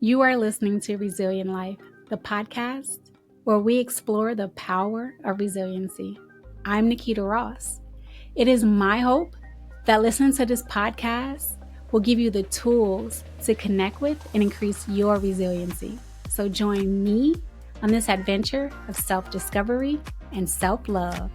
You are listening to Resilient Life, the podcast where we explore the power of resiliency. I'm Nikita Ross. It is my hope that listening to this podcast will give you the tools to connect with and increase your resiliency. So join me on this adventure of self-discovery and self-love.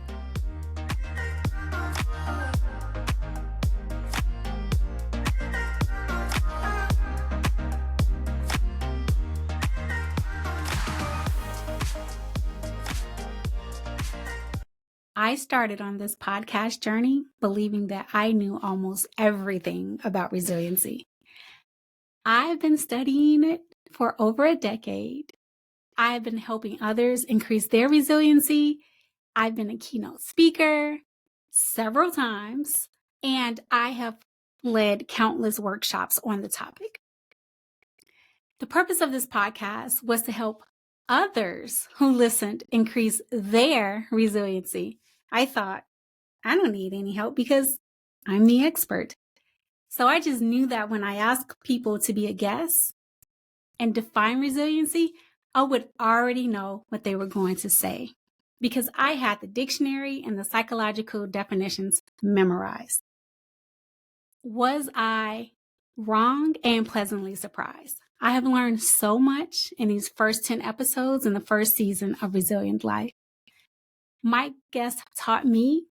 I started on this podcast journey believing that I knew almost everything about resiliency. I've been studying it for over a decade. I've been helping others increase their resiliency. I've been a keynote speaker several times, and I have led countless workshops on the topic. The purpose of this podcast was to help others who listened increase their resiliency. I thought, I don't need any help because I'm the expert. So I just knew that when I asked people to be a guest and define resiliency, I would already know what they were going to say because I had the dictionary and the psychological definitions memorized. Was I wrong and pleasantly surprised? I have learned so much in these first 10 episodes in the first season of Resilient Life. My guests taught me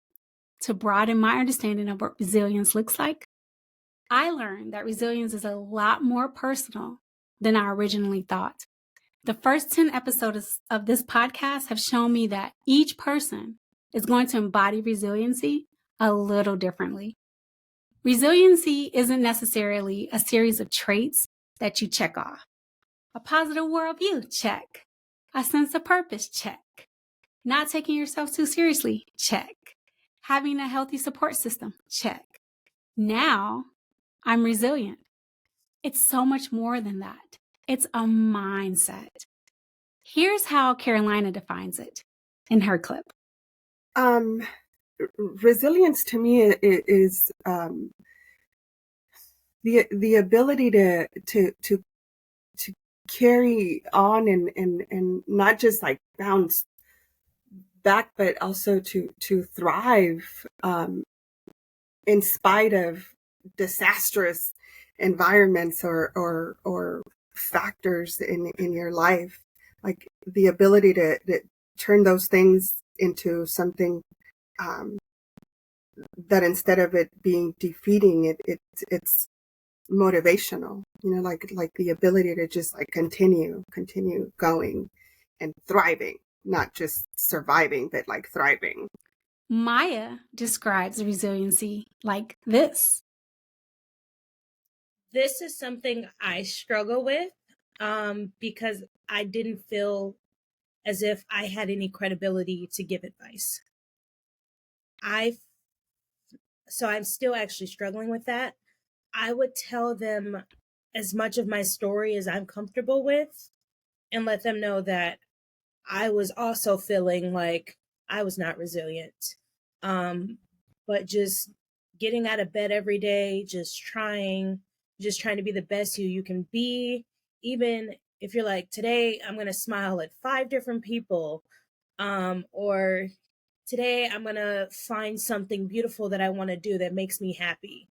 to broaden my understanding of what resilience looks like. I learned that resilience is a lot more personal than I originally thought. The first 10 episodes of this podcast have shown me that each person is going to embody resiliency a little differently. Resiliency isn't necessarily a series of traits that you check off. A positive worldview, check. A sense of purpose, check. Not taking yourself too seriously, check. Having a healthy support system, check. Now, I'm resilient. It's so much more than that. It's a mindset. Here's how Carolina defines it in her clip. Resilience to me is the ability to carry on and not just like bounce back, but also to thrive in spite of disastrous environments or factors in your life. Like the ability to turn those things into something that instead of it being defeating, it's motivational, like the ability to just like continue going and thriving, not just surviving, but like thriving. Maya describes resiliency like this. This is something I struggle with because I didn't feel as if I had any credibility to give advice. So I'm still actually struggling with that. I would tell them as much of my story as I'm comfortable with and let them know that I was also feeling like I was not resilient. But just getting out of bed every day, just trying to be the best you can be. Even if you're like, today I'm going to smile at 5 different people, or today I'm going to find something beautiful that I want to do that makes me happy.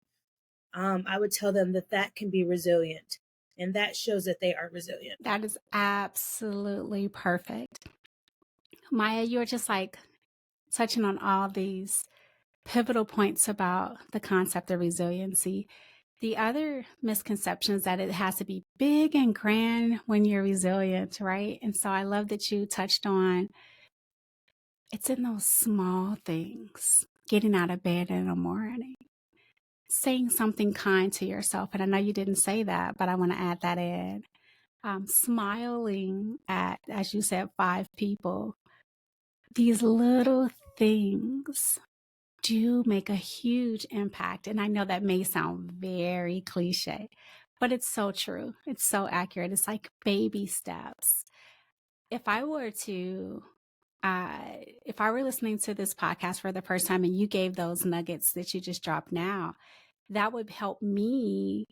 I would tell them that can be resilient, and that shows that they are resilient. That is absolutely perfect. Maya, you're just like touching on all these pivotal points about the concept of resiliency. The other misconception is that it has to be big and grand when you're resilient, right? And so I love that you touched on it's in those small things, getting out of bed in the morning, saying something kind to yourself. And I know you didn't say that, but I want to add that in. Smiling at, as you said, 5 people. These little things do make a huge impact. And I know that may sound very cliche, but it's so true. It's so accurate. It's like baby steps. If I were listening to this podcast for the first time and you gave those nuggets that you just dropped now, that would help me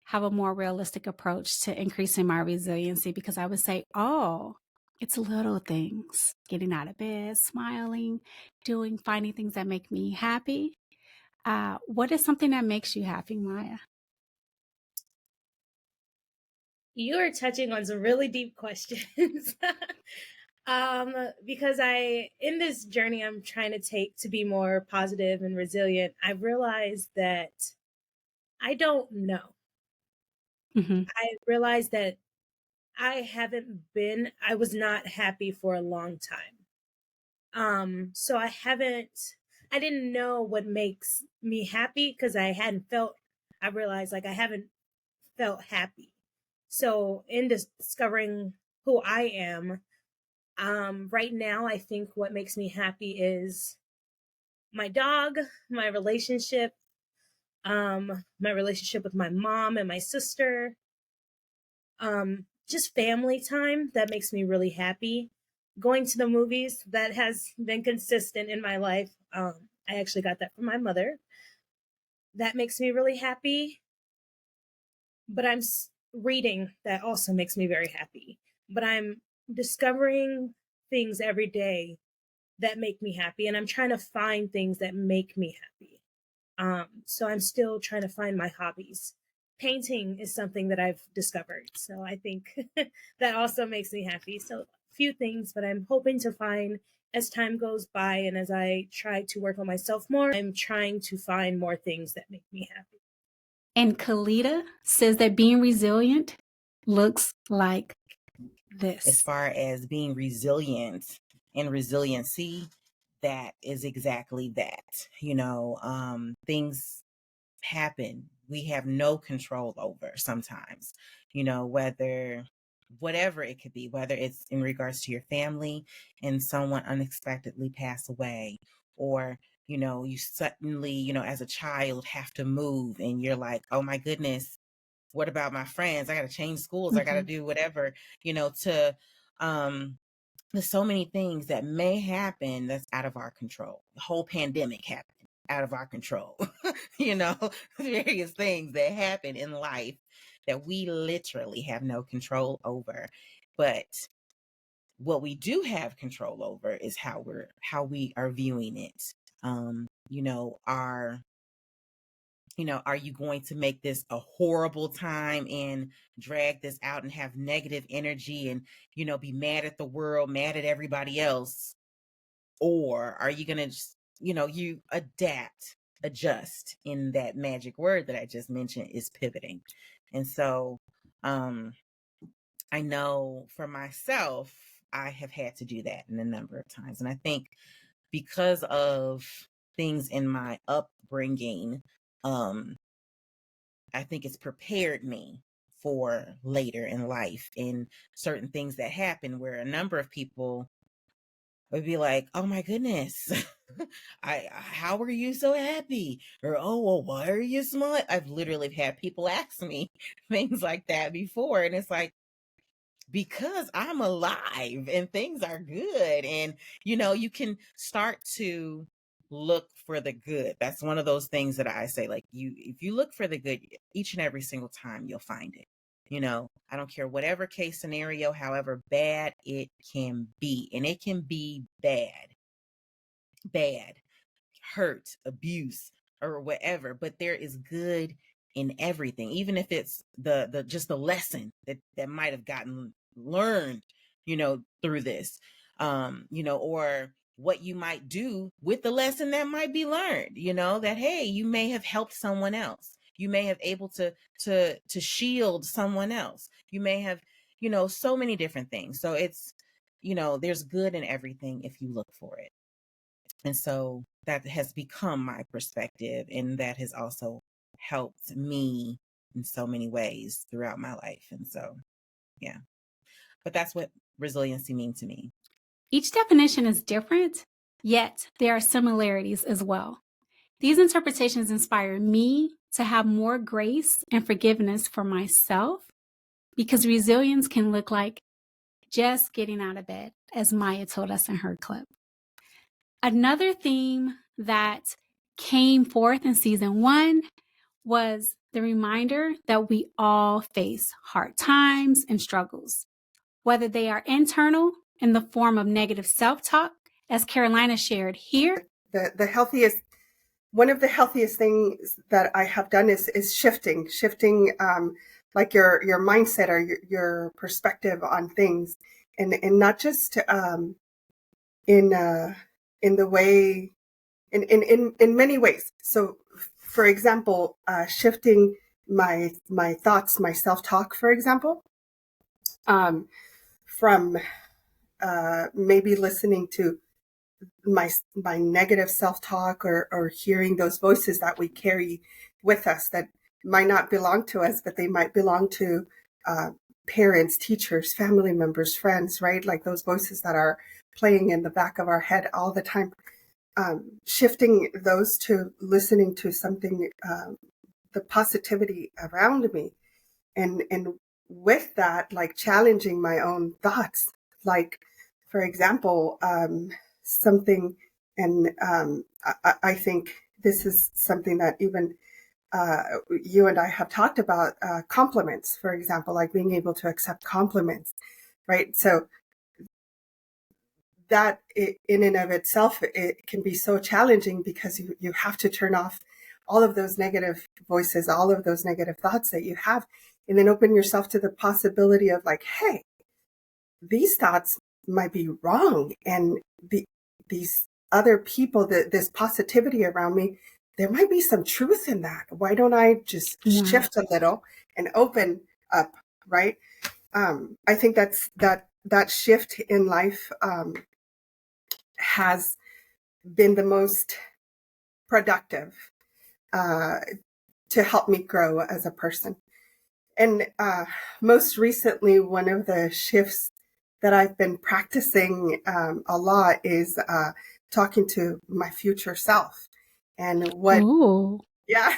have a more realistic approach to increasing my resiliency, because I would say, oh, it's little things, getting out of bed, smiling, finding things that make me happy. What is something that makes you happy, Maya? You are touching on some really deep questions. Because in this journey I'm trying to take to be more positive and resilient, I realized that I don't know. Mm-hmm. I realized that I was not happy for a long time. So I didn't know what makes me happy because I realized like I haven't felt happy. So in discovering who I am, right now I think what makes me happy is my dog, my my relationship with my mom and my sister, just family time that makes me really happy. Going to the movies, that has been consistent in my life. I actually got that from my mother. That makes me really happy. But reading, that also makes me very happy. But I'm discovering things every day that make me happy, and I'm trying to find things that make me happy. So I'm still trying to find my hobbies. Painting is something that I've discovered, so I think that also makes me happy. So a few things, but I'm hoping to find, as time goes by and as I try to work on myself more, I'm trying to find more things that make me happy. And Kalita says that being resilient looks like this. As far as being resilient and resiliency, that is exactly that. Things happen we have no control over sometimes, whatever it could be, whether it's in regards to your family and someone unexpectedly pass away, or you suddenly, as a child have to move and you're like, oh my goodness, what about my friends? I got to change schools. I got to do whatever, there's so many things that may happen that's out of our control. The whole pandemic happened out of our control. Various things that happen in life that we literally have no control over. But what we do have control over is how we are viewing it. Are you going to make this a horrible time and drag this out and have negative energy and, be mad at the world, mad at everybody else? Or are you going to just, you adapt, adjust, in that magic word that I just mentioned is pivoting. And so, I know for myself, I have had to do that in a number of times. And I think because of things in my upbringing, I think it's prepared me for later in life in certain things that happen where a number of people would be like, oh my goodness, how are you so happy? Or, oh, well, why are you smiling? I've literally had people ask me things like that before. And it's like, because I'm alive and things are good. And, you can start to look for the good. That's one of those things that I say, like, if you look for the good each and every single time, you'll find it. I don't care whatever case scenario, however bad it can be. And it can be bad, hurt, abuse, or whatever, but there is good in everything, even if it's the just the lesson that might have gotten learned, through this, or what you might do with the lesson that might be learned, that, hey, you may have helped someone else. You may have able to shield someone else. You may have, so many different things. So it's, there's good in everything if you look for it. And so that has become my perspective, and that has also helped me in so many ways throughout my life. And so, yeah, but that's what resiliency means to me. Each definition is different, yet there are similarities as well. These interpretations inspire me to have more grace and forgiveness for myself, because resilience can look like just getting out of bed, as Maya told us in her clip. Another theme that came forth in season 1 was the reminder that we all face hard times and struggles, whether they are internal in the form of negative self-talk, as Carolina shared here. The healthiest, one of the healthiest things that I have done is shifting, like your mindset or your perspective on things, and not just in the way, in many ways. So, for example, shifting my thoughts, my self-talk, for example, from maybe listening to my negative self-talk, or hearing those voices that we carry with us that might not belong to us, but they might belong to parents, teachers, family members, friends, right? Like those voices that are playing in the back of our head all the time. Shifting those to listening to something, the positivity around me, and with that, like challenging my own thoughts, like, for example, something, and I think this is something that even you and I have talked about, compliments, for example, like being able to accept compliments, right? So that in and of itself, it can be so challenging, because you have to turn off all of those negative voices, all of those negative thoughts that you have, and then open yourself to the possibility of like, hey, these thoughts might be wrong, and these other people, this positivity around me, there might be some truth in that. Why don't I just shift a little and open up, right? I think that shift in life has been the most productive to help me grow as a person. And most recently, one of the shifts that I've been practicing a lot is talking to my future self. And what, Ooh. yeah,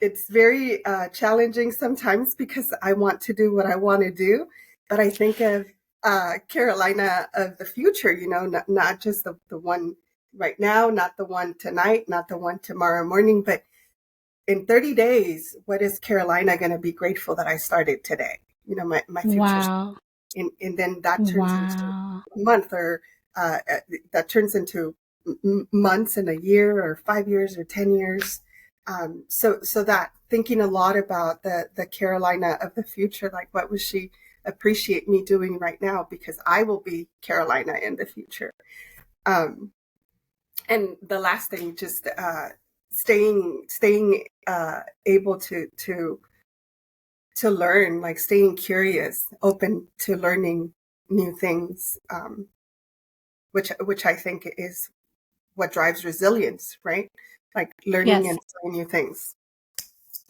it's very challenging sometimes, because I want to do what I want to do, but I think of Carolina of the future, not just the one right now, not the one tonight, not the one tomorrow morning, but in 30 days, what is Carolina going to be grateful that I started today? My future. Wow. And then that turns into a month, or that turns into months and a year, or 5 years, or 10 years. So that thinking a lot about the Carolina of the future, like what would she appreciate me doing right now, because I will be Carolina in the future. And the last thing, just staying able to learn, like staying curious, open to learning new things, which I think is what drives resilience, right? Like learning and trying new things.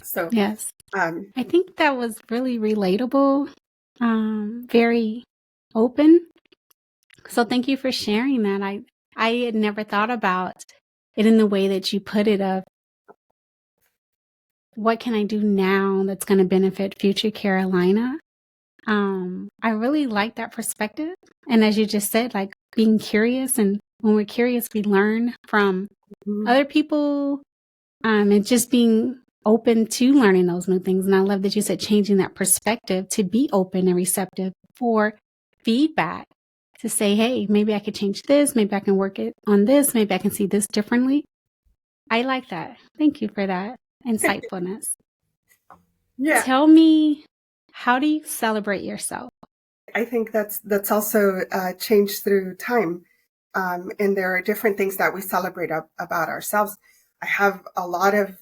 So yes, I think that was really relatable, very open. So thank you for sharing that. I had never thought about it in the way that you put it, of what can I do now that's going to benefit future Carolina? I really like that perspective. And as you just said, like being curious, and when we're curious, we learn from other people, and just being open to learning those new things. And I love that you said changing that perspective to be open and receptive for feedback, to say, hey, maybe I could change this. Maybe I can work it on this. Maybe I can see this differently. I like that. Thank you for that insightfulness. Yeah. Tell me, how do you celebrate yourself? I think that's also changed through time. And there are different things that we celebrate about ourselves. I have a lot of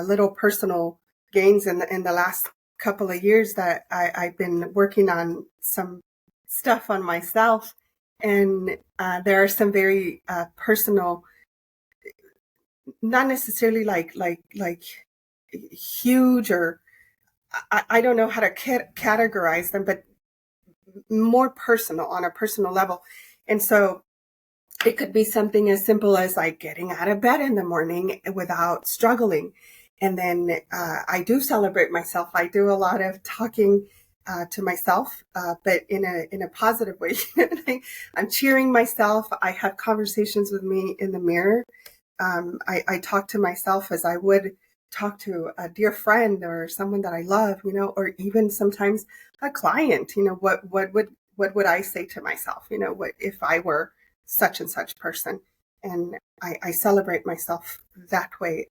little personal gains in the last couple of years that I've been working on some stuff on myself. And there are some very personal, not necessarily like huge, or I don't know how to categorize them, but more personal, on a personal level. And so it could be something as simple as like getting out of bed in the morning without struggling. And then I do celebrate myself. I do a lot of talking to myself, but in a positive way. I'm cheering myself. I have conversations with me in the mirror. I talk to myself as I would talk to a dear friend or someone that I love, or even sometimes a client, what would I say to myself? What if I were such and such person? And I celebrate myself that way,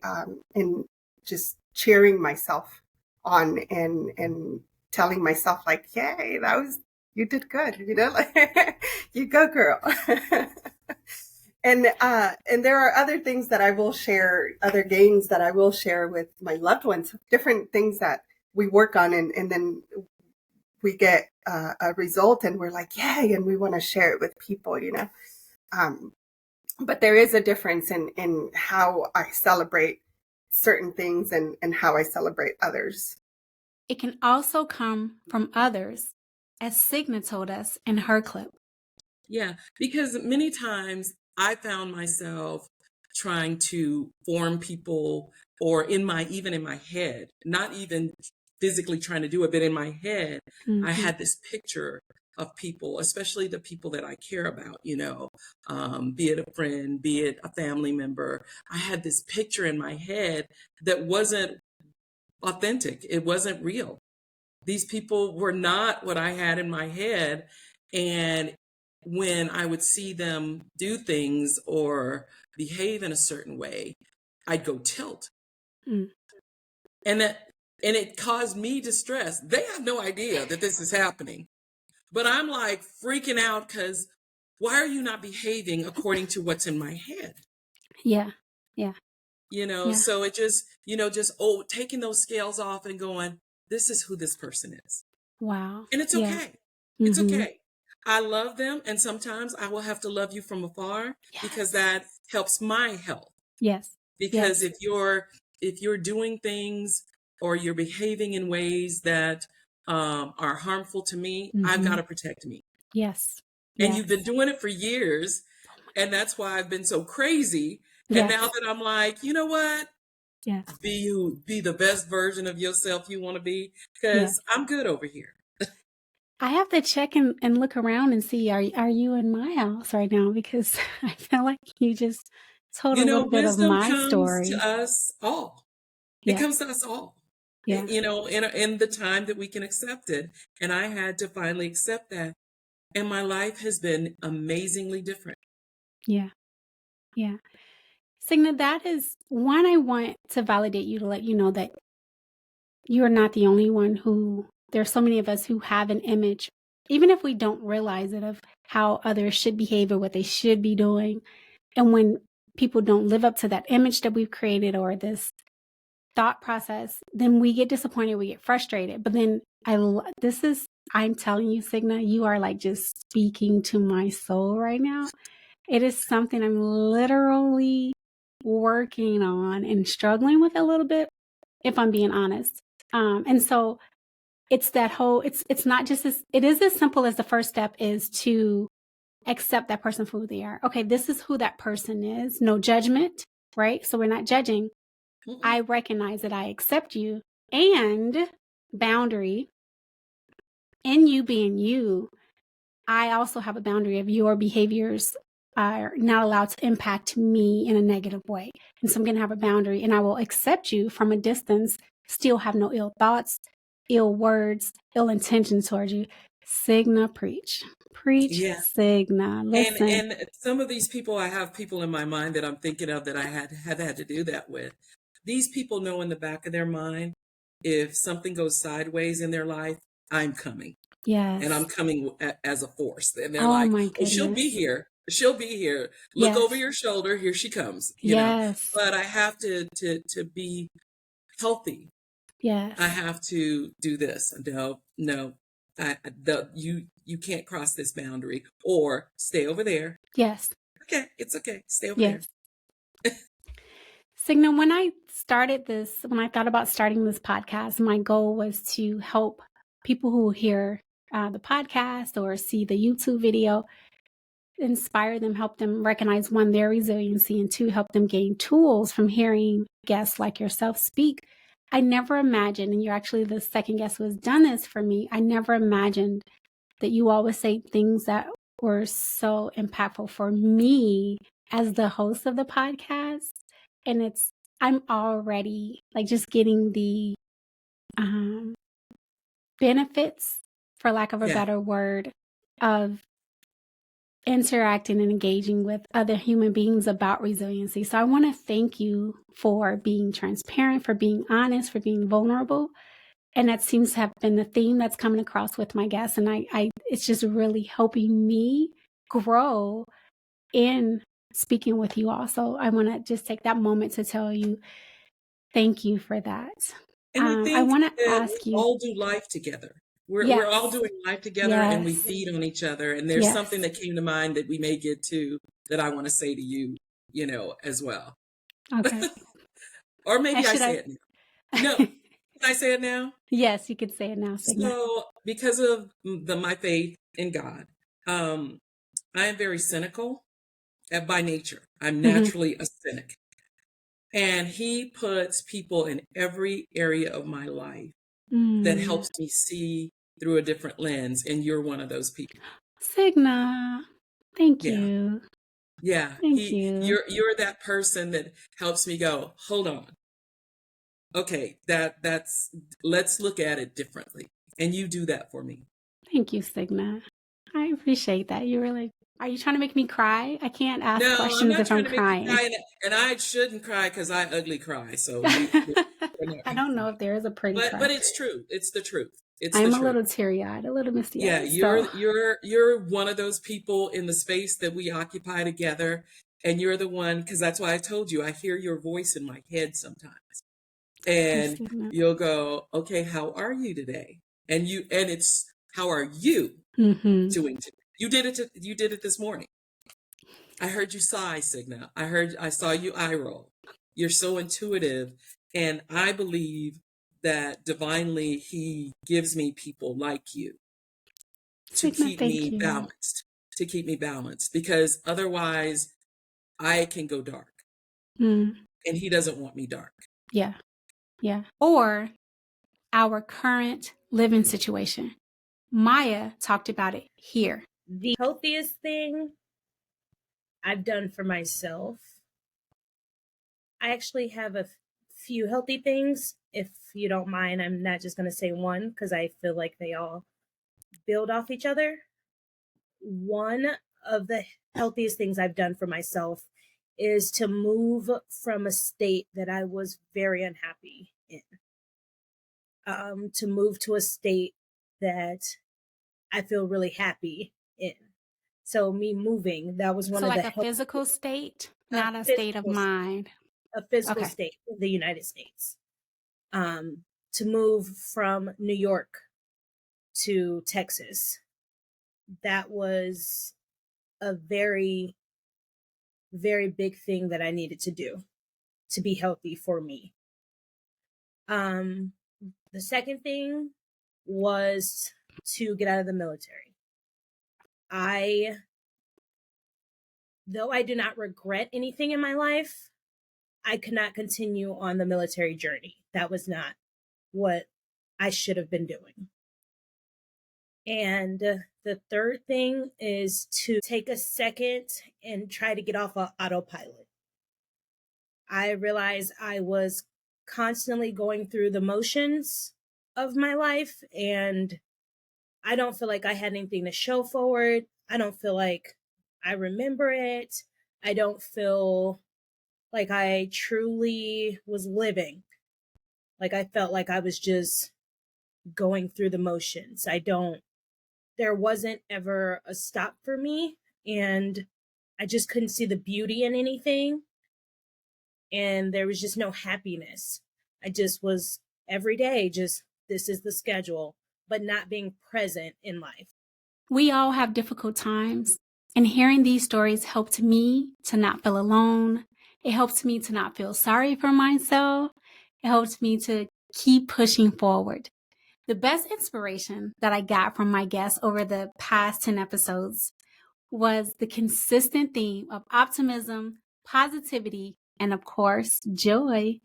and just cheering myself on and telling myself like, yay, you did good, like you go girl. And there are other things that I will share, other gains that I will share with my loved ones, different things that we work on, and then we get a result and we're like, yay, and we want to share it with people, but there is a difference in how I celebrate certain things and how I celebrate others. It can also come from others, as Signa told us in her clip. Yeah, because many times I found myself trying to form people, or even in my head, not even physically trying to do it, but in my head, I had this picture of people, especially the people that I care about, be it a friend, be it a family member. I had this picture in my head that wasn't authentic. It wasn't real. These people were not what I had in my head. And when I would see them do things or behave in a certain way, I'd go tilt. Mm. And it caused me distress. They have no idea that this is happening. But I'm like freaking out because why are you not behaving according to what's in my head? Yeah. Yeah. So it just, taking those scales off and going, this is who this person is. Wow. And it's okay. It's okay. I love them. And sometimes I will have to love you from afar because that helps my health. Yes. Because if you're doing things or you're behaving in ways that are harmful to me, I've got to protect me. Yes. And you've been doing it for years. And that's why I've been so crazy. And now that I'm like, you know what? Yes. Be the best version of yourself you want to be, because I'm good over here. I have to check and look around and see, are you in my house right now? Because I feel like you just told a little bit of Wisdom my comes story. to us all. It comes to us all. Yeah. In the time that we can accept it. And I had to finally accept that. And my life has been amazingly different. Yeah. Yeah. Signa, that is one, I want to validate you, to let you know that you're not the only one there's so many of us who have an image, even if we don't realize it, of how others should behave or what they should be doing. And when people don't live up to that image that we've created or this thought process, then we get disappointed, we get frustrated. But then I'm telling you, Signa, you are like just speaking to my soul right now. It is something I'm literally working on and struggling with a little bit, if I'm being honest. And so it's that whole, it's not just it is as simple as the first step is to accept that person for who they are. Okay, this is who that person is. No judgment, right? So we're not judging. I recognize that I accept you, and boundary in you being you. I also have a boundary of your behaviors are not allowed to impact me in a negative way. And so I'm going to have a boundary, and I will accept you from a distance, still have no ill thoughts, ill words, ill intentions towards you. Signa, preach. Preach, Yeah. Signa. Listen. And some of these people, I have people in my mind that I'm thinking of that I have had to do that with. These people know in the back of their mind, if something goes sideways in their life, I'm coming. Yes. And I'm coming as a force. And they're Oh, like, my oh, goodness. she'll be here. She'll be here. Look over your shoulder. Here she comes. You know. But I have to be healthy. Yes. I have to do this. No. You can't cross this boundary, or stay over there. Yes. Okay, it's okay. Stay over there. Signa, when I thought about starting this podcast, my goal was to help people who hear the podcast or see the YouTube video, inspire them, help them recognize, one, their resiliency, and two, help them gain tools from hearing guests like yourself speak. I never imagined, and you're actually the second guest who has done this for me, I never imagined that you always say things that were so impactful for me as the host of the podcast. And it's I'm already like just getting the benefits, for lack of a better word, of interacting and engaging with other human beings about resiliency. So I want to thank you for being transparent, for being honest, for being vulnerable. And that seems to have been the theme that's coming across with my guests. And I it's just really helping me grow in speaking with you all. So I want to just take that moment to tell you, thank you for that. And I I think want to that ask we you. all do life together. We're all Yes. doing life together, and we Yes. feed on each other. And there's Yes. something that came to mind that we may get to that I want to say to you, as well. Okay. Or maybe I should say it now. No, can I say it now? Yes, you could say it now, Signa. So, because of my faith in God, I am very cynical by nature. I'm naturally a cynic. And he puts people in every area of my life that helps me see through a different lens. And you're one of those people. Signa, thank Yeah. you. Yeah. Thank you. You're that person that helps me go, hold on. Okay, let's look at it differently. And you do that for me. Thank you, Signa. I appreciate that. Are you trying to make me cry? I can't ask No, I'm questions not if trying I'm to make you crying. cry, and I shouldn't cry because I ugly cry. So I don't know if there is a pretty cry. But it's true. It's the truth. It's I'm the a truth. little teary-eyed, a little misty-eyed. Yeah, So. you're one of those people in the space that we occupy together, and you're the one, because that's why I told you I hear your voice in my head sometimes, and you'll go, okay, how are you today? And it's how are you doing today? You did it this morning. I heard you sigh, Signa. I saw you eye roll. You're so intuitive, and I believe that divinely he gives me people like you to Signa, keep thank me you. balanced, because otherwise I can go dark, and he doesn't want me dark. Yeah. Or our current living situation. Maya talked about it here. The healthiest thing I've done for myself, I actually have a few healthy things. If you don't mind, I'm not just going to say one because I feel like they all build off each other. One of the healthiest things I've done for myself is to move from a state that I was very unhappy in, to move to a state that I feel really happy in. So me moving, that was one of like the a physical state, not a physical state of mind. A physical state in the United States. To move from New York to Texas, that was a very, very big thing that I needed to do to be healthy for me. The second thing was to get out of the military. Though I do not regret anything in my life, I could not continue on the military journey. That was not what I should have been doing. And the third thing is to take a second and try to get off of autopilot. I realized I was constantly going through the motions of my life, and I don't feel like I had anything to show forward. I don't feel like I remember it. I don't feel like I truly was living. Like I felt like I was just going through the motions. There wasn't ever a stop for me, and I just couldn't see the beauty in anything. And there was just no happiness. I just was every day, just this is the schedule, but not being present in life. We all have difficult times, and hearing these stories helped me to not feel alone. It helped me to not feel sorry for myself. It helped me to keep pushing forward. The best inspiration that I got from my guests over the past 10 episodes was the consistent theme of optimism, positivity, and of course, joy.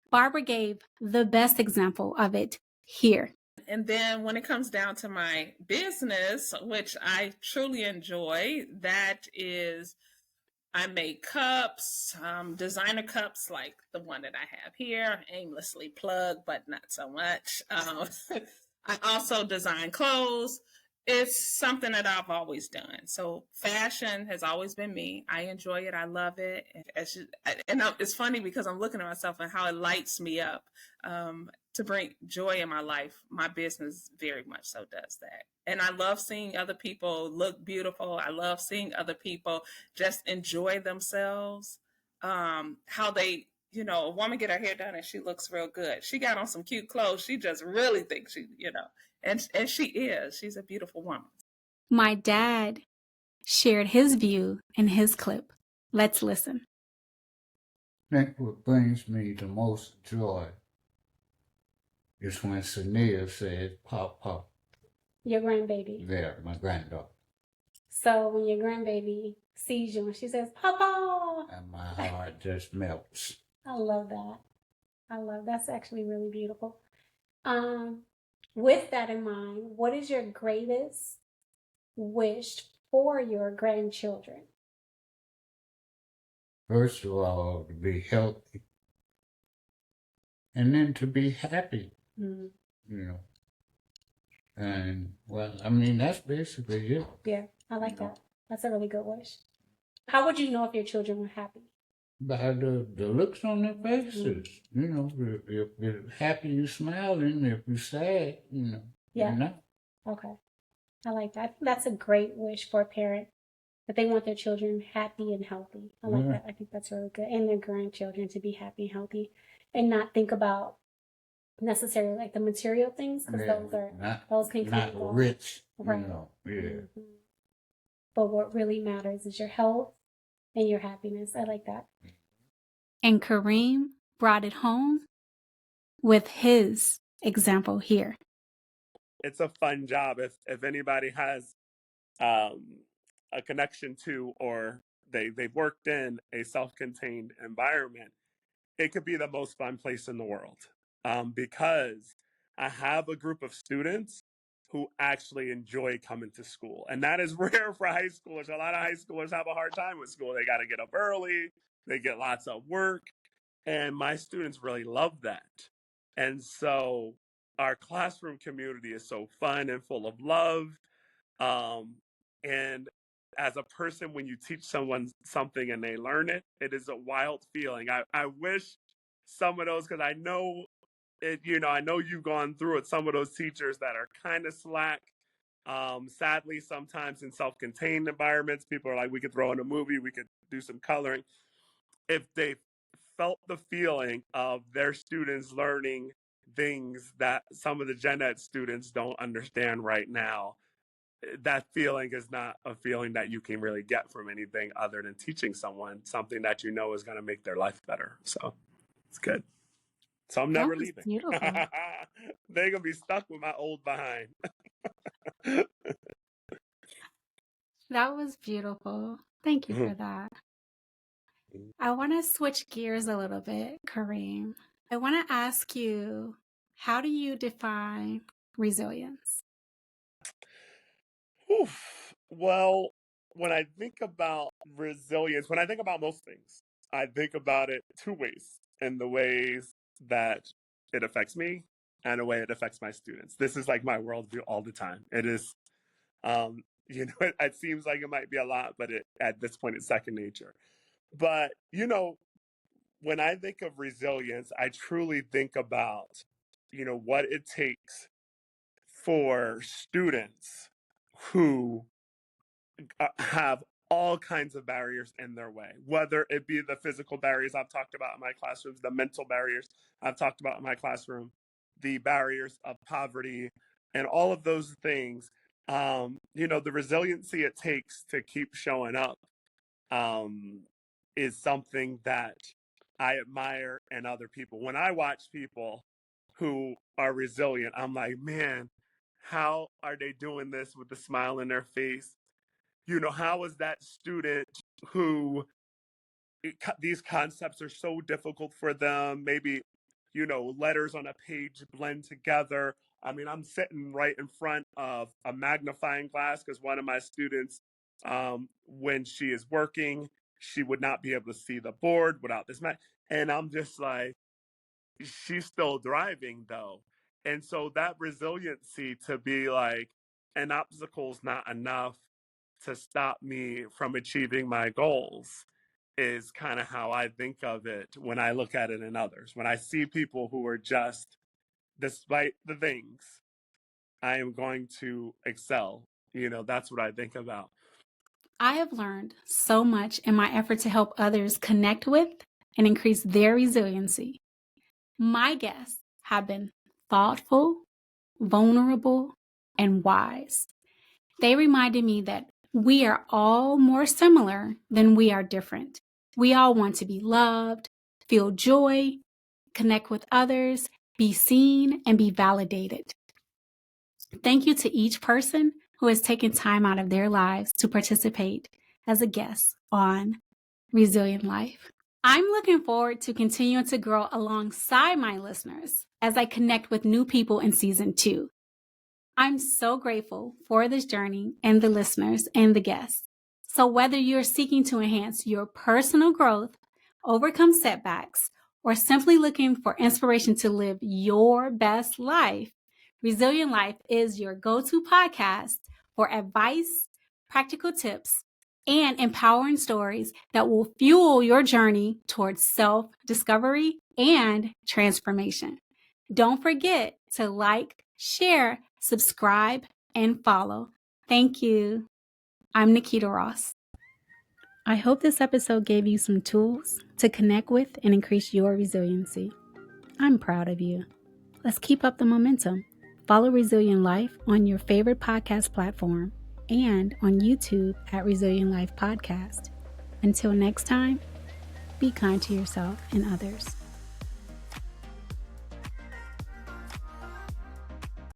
Barbara gave the best example of it here. And then when it comes down to my business, which I truly enjoy, that is I make cups, designer cups like the one that I have here, aimlessly plugged, but not so much. I also design clothes. It's something that I've always done. So fashion has always been me. I enjoy it. I love it. It's funny because I'm looking at myself and how it lights me up to bring joy in my life. My business very much so does that. And I love seeing other people look beautiful. I love seeing other people just enjoy themselves. How they, a woman get her hair done and she looks real good. She got on some cute clothes. She just really thinks and she's a beautiful woman. My dad shared his view in his clip. Let's listen. I think what brings me the most joy is when Sania says, "Pop, pop." Your grandbaby. There, my granddaughter. So when your grandbaby sees you and she says, "Papa," and my heart just melts. I love that. That's actually really beautiful. With that in mind, what is your greatest wish for your grandchildren? First of all, to be healthy, and then to be happy. And well, I mean, that's basically it. Yeah, I like that. That's a really good wish. How would you know if your children were happy? By the looks on their faces. If you're happy, you smiling. If you're sad, Yeah. you're not. Okay. I like that. I think that's a great wish for a parent, that they want their children happy and healthy. I like that. I think that's really good. And their grandchildren to be happy and healthy and not think about necessarily like the material things, because those can not rich, right. Yeah. But what really matters is your health and your happiness. I like that. And Kareem brought it home with his example here. It's a fun job. If anybody has a connection to, or they've worked in a self-contained environment, it could be the most fun place in the world, because I have a group of students who actually enjoy coming to school. And that is rare for high schoolers. A lot of high schoolers have a hard time with school. They got to get up early. They get lots of work. And my students really love that. And so our classroom community is so fun and full of love. And as a person, when you teach someone something and they learn it, it is a wild feeling. I wish some of those, because I know it, I know you've gone through it, some of those teachers that are kind of slack. Sadly, sometimes in self-contained environments, people are like, we could throw in a movie, we could do some coloring. If they felt the feeling of their students learning things that some of the gen ed students don't understand right now, that feeling is not a feeling that you can really get from anything other than teaching someone something that is going to make their life better. So it's good. So I'm never leaving. They're going to be stuck with my old behind. That was beautiful. Thank you for that. I want to switch gears a little bit, Kareem. I want to ask you, how do you define resilience? Well, when I think about resilience, when I think about most things, I think about it two ways, in the ways that it affects me and the way it affects my students. This is like my worldview all the time. It is, it seems like it might be a lot, but at this point, it's second nature. But, when I think of resilience, I truly think about, what it takes for students who have all kinds of barriers in their way, whether it be the physical barriers I've talked about in my classrooms, the mental barriers I've talked about in my classroom, the barriers of poverty, and all of those things. The resiliency it takes to keep showing up is something that I admire in other people. When I watch people who are resilient, I'm like, man, how are they doing this with a smile in their face? How is that student who these concepts are so difficult for them? Maybe, letters on a page blend together. I mean, I'm sitting right in front of a magnifying glass because one of my students, when she is working, she would not be able to see the board without this mat. And I'm just like, she's still driving though. And so that resiliency to be like, an obstacle's not enough to stop me from achieving my goals is kind of how I think of it when I look at it in others. When I see people who are just, despite the things, I am going to excel. That's what I think about. I have learned so much in my effort to help others connect with and increase their resiliency. My guests have been thoughtful, vulnerable, and wise. They reminded me that we are all more similar than we are different. We all want to be loved, feel joy, connect with others, be seen, and be validated. Thank you to each person who has taken time out of their lives to participate as a guest on Resilient Life. I'm looking forward to continuing to grow alongside my listeners as I connect with new people in season 2. I'm so grateful for this journey and the listeners and the guests. So whether you're seeking to enhance your personal growth, overcome setbacks, or simply looking for inspiration to live your best life, Resilient Life is your go-to podcast for advice, practical tips, and empowering stories that will fuel your journey towards self-discovery and transformation. Don't forget to like, share, subscribe, and follow. Thank you. I'm Nikita Ross. I hope this episode gave you some tools to connect with and increase your resiliency. I'm proud of you. Let's keep up the momentum. Follow Resilient Life on your favorite podcast platform and on YouTube at Resilient Life Podcast. Until next time, be kind to yourself and others.